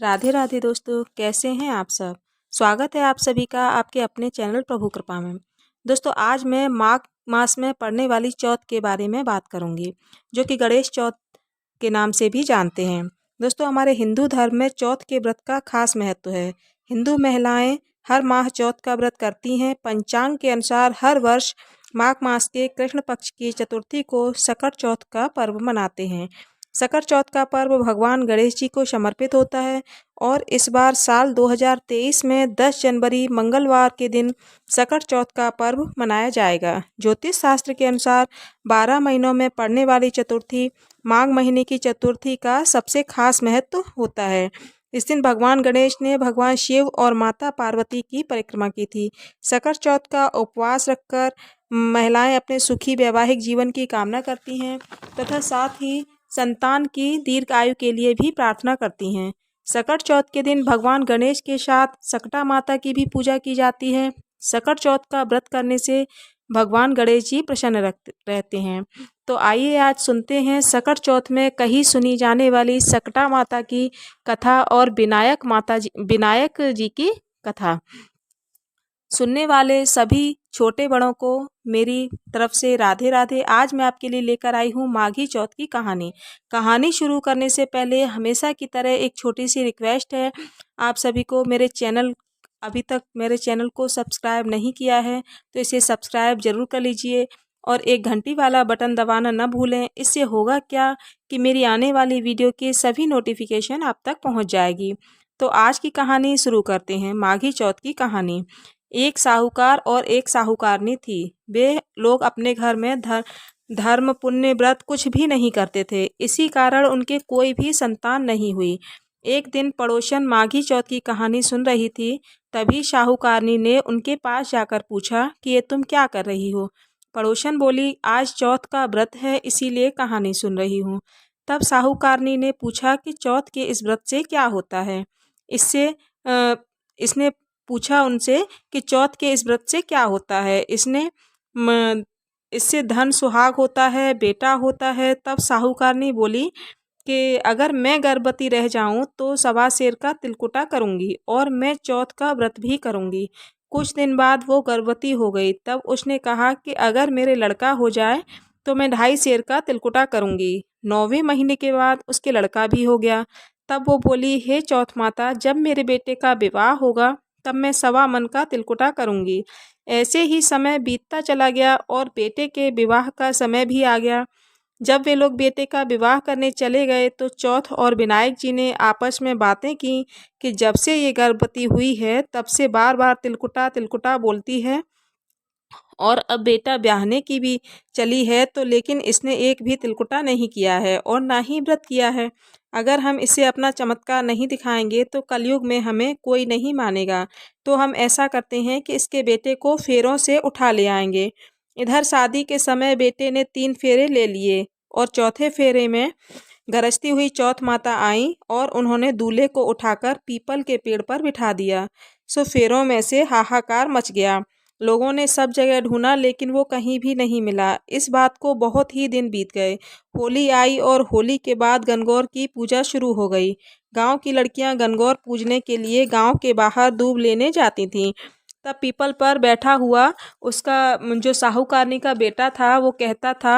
राधे राधे दोस्तों, कैसे हैं आप सब। स्वागत है आप सभी का आपके अपने चैनल प्रभु कृपा में। दोस्तों, आज मैं माघ मास में पड़ने वाली चौथ के बारे में बात करूंगी, जो कि गणेश चौथ के नाम से भी जानते हैं। दोस्तों, हमारे हिंदू धर्म में चौथ के व्रत का खास महत्व है। हिंदू महिलाएं हर माह चौथ का व्रत करती हैं। पंचांग के अनुसार हर वर्ष माघ मास के कृष्ण पक्ष की चतुर्थी को सकट चौथ का पर्व मनाते हैं। सकट चौथ का पर्व भगवान गणेश जी को समर्पित होता है और इस बार साल 2023 में 10 जनवरी मंगलवार के दिन सकट चौथ का पर्व मनाया जाएगा। ज्योतिष शास्त्र के अनुसार 12 महीनों में पड़ने वाली चतुर्थी माघ महीने की चतुर्थी का सबसे खास महत्व होता है। इस दिन भगवान गणेश ने भगवान शिव और माता पार्वती की परिक्रमा की थी। सकट चौथ का उपवास रखकर महिलाएं अपने सुखी वैवाहिक जीवन की कामना करती हैं तथा साथ ही संतान की दीर्घायु के लिए भी प्रार्थना करती हैं। सकट चौथ के दिन भगवान गणेश के साथ सकटा माता की भी पूजा की जाती है। सकट चौथ का व्रत करने से भगवान गणेश जी प्रसन्न रहते हैं। तो आइए आज सुनते हैं सकट चौथ में कहीं सुनी जाने वाली सकटा माता की कथा और विनायक जी की कथा। सुनने वाले सभी छोटे बड़ों को मेरी तरफ से राधे राधे। आज मैं आपके लिए लेकर आई हूँ माघी चौथ की कहानी शुरू करने से पहले हमेशा की तरह एक छोटी सी रिक्वेस्ट है आप सभी को। अभी तक मेरे चैनल को सब्सक्राइब नहीं किया है तो इसे सब्सक्राइब जरूर कर लीजिए और एक घंटी वाला बटन दबाना न भूलें। इससे होगा क्या कि मेरी आने वाली वीडियो की सभी नोटिफिकेशन आप तक पहुँच जाएगी। तो आज की कहानी शुरू करते हैं। माघी चौथ की कहानी। एक साहूकार और एक साहूकारनी थी। वे लोग अपने घर में धर्म पुण्य व्रत कुछ भी नहीं करते थे। इसी कारण उनके कोई भी संतान नहीं हुई। एक दिन पड़ोसन माघी चौथ की कहानी सुन रही थी। तभी साहूकारनी ने उनके पास जाकर पूछा कि ये तुम क्या कर रही हो। पड़ोसन बोली, आज चौथ का व्रत है इसीलिए कहानी सुन रही हूँ। तब साहूकारनी ने पूछा कि चौथ के इस व्रत से क्या होता है। इसने पूछा उनसे कि चौथ के इस व्रत से क्या होता है। इससे धन सुहाग होता है, बेटा होता है। तब साहूकारनी बोली कि अगर मैं गर्भवती रह जाऊं तो सवा सेर का तिलकुटा करूंगी और मैं चौथ का व्रत भी करूंगी। कुछ दिन बाद वो गर्भवती हो गई। तब उसने कहा कि अगर मेरे लड़का हो जाए तो मैं 2.5 सेर का तिलकुटा करूंगी। 9वें महीने के बाद उसके लड़का भी हो गया। तब वो बोली, हे चौथ माता, जब मेरे बेटे का विवाह होगा तब मैं 1.25 मन का तिलकुटा करूंगी। ऐसे ही समय बीतता चला गया और बेटे के विवाह का समय भी आ गया। जब वे लोग बेटे का विवाह करने चले गए तो चौथ और विनायक जी ने आपस में बातें की कि जब से ये गर्भवती हुई है तब से बार बार तिलकुटा तिलकुटा बोलती है और अब बेटा ब्याहने की भी चली है तो लेकिन इसने एक भी तिलकुटा नहीं किया है और ना ही व्रत किया है। अगर हम इसे अपना चमत्कार नहीं दिखाएंगे तो कलयुग में हमें कोई नहीं मानेगा। तो हम ऐसा करते हैं कि इसके बेटे को फेरों से उठा ले आएंगे। इधर शादी के समय बेटे ने 3 फेरे ले लिए और चौथे फेरे में गरजती हुई चौथ माता आई और उन्होंने दूल्हे को उठाकर पीपल के पेड़ पर बिठा दिया। सो फेरों में से हाहाकार मच गया। लोगों ने सब जगह ढूंढा लेकिन वो कहीं भी नहीं मिला। इस बात को बहुत ही दिन बीत गए। होली आई और होली के बाद गणगौर की पूजा शुरू हो गई। गांव की लड़कियां गणगौर पूजने के लिए गांव के बाहर दूब लेने जाती थीं। तब पीपल पर बैठा हुआ उसका जो साहूकारनी का बेटा था वो कहता था,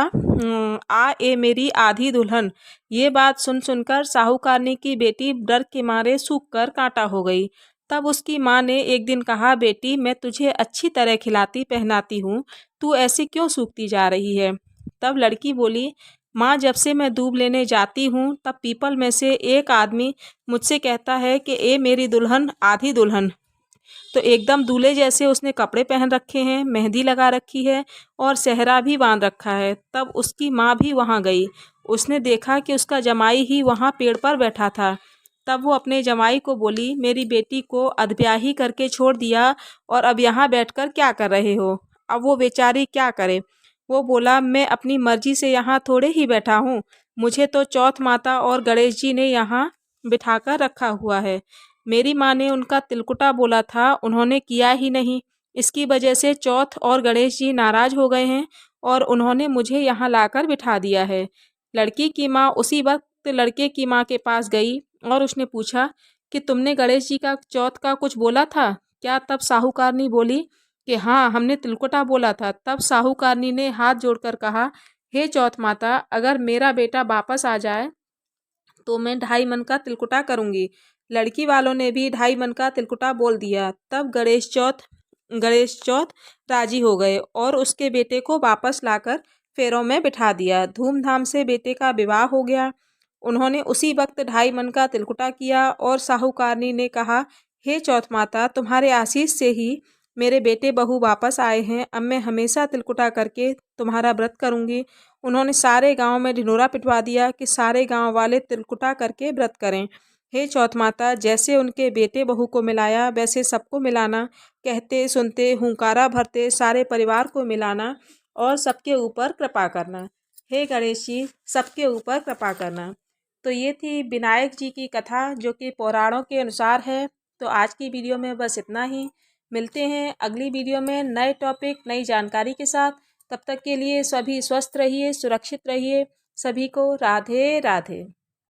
आ ए मेरी आधी दुल्हन। ये बात सुन सुनकर साहूकारनी की बेटी डर के मारे सूख कर कांटा हो गई। तब उसकी माँ ने एक दिन कहा, बेटी मैं तुझे अच्छी तरह खिलाती पहनाती हूँ, तू ऐसे क्यों सूखती जा रही है। तब लड़की बोली, माँ जब से मैं दूब लेने जाती हूँ तब पीपल में से एक आदमी मुझसे कहता है कि ए मेरी दुल्हन आधी दुल्हन। तो एकदम दूल्हे जैसे उसने कपड़े पहन रखे हैं, मेहंदी लगा रखी है और सेहरा भी बांध रखा है। तब उसकी माँ भी वहाँ गई। उसने देखा कि उसका जमाई ही वहाँ पेड़ पर बैठा था। तब वो अपने जमाई को बोली, मेरी बेटी को अधब्याही करके छोड़ दिया और अब यहाँ बैठकर क्या कर रहे हो। अब वो बेचारी क्या करे। वो बोला, मैं अपनी मर्जी से यहाँ थोड़े ही बैठा हूँ, मुझे तो चौथ माता और गणेश जी ने यहाँ बिठाकर रखा हुआ है। मेरी माँ ने उनका तिलकुटा बोला था, उन्होंने किया ही नहीं। इसकी वजह से चौथ और गणेश जी नाराज हो गए हैं और उन्होंने मुझे यहाँ लाकर बिठा दिया है। लड़की की माँ उसी वक्त लड़के की माँ के पास गई और उसने पूछा कि तुमने गणेश जी का चौथ का कुछ बोला था क्या? तब साहूकारनी बोली कि हाँ, हमने तिलकुटा बोला था। तब साहूकारनी ने हाथ जोड़कर कहा, हे चौथ माता, अगर मेरा बेटा वापस आ जाए तो मैं 2.5 मन का तिलकुटा करूंगी। लड़की वालों ने भी 2.5 मन का तिलकुटा बोल दिया। तब गणेश चौथ राजी हो गए और उसके बेटे को वापस लाकर फेरों में बिठा दिया। धूमधाम से बेटे का विवाह हो गया। उन्होंने उसी वक्त 2.5 मन का तिलकुटा किया और साहूकारनी ने कहा, हे चौथ माता, तुम्हारे आशीष से ही मेरे बेटे बहू वापस आए हैं। अब मैं हमेशा तिलकुटा करके तुम्हारा व्रत करूंगी। उन्होंने सारे गांव में ढिंढोरा पिटवा दिया कि सारे गांव वाले तिलकुटा करके व्रत करें। हे चौथ माता, जैसे उनके बेटे बहू को मिलाया वैसे सबको मिलाना। कहते सुनते हुंकारा भरते सारे परिवार को मिलाना और सबके ऊपर कृपा करना। हे गणेश जी, सबके ऊपर कृपा करना। तो ये थी विनायक जी की कथा जो कि पुराणों के अनुसार है। तो आज की वीडियो में बस इतना ही। मिलते हैं अगली वीडियो में नए टॉपिक नई जानकारी के साथ। तब तक के लिए सभी स्वस्थ रहिए, सुरक्षित रहिए। सभी को राधे राधे।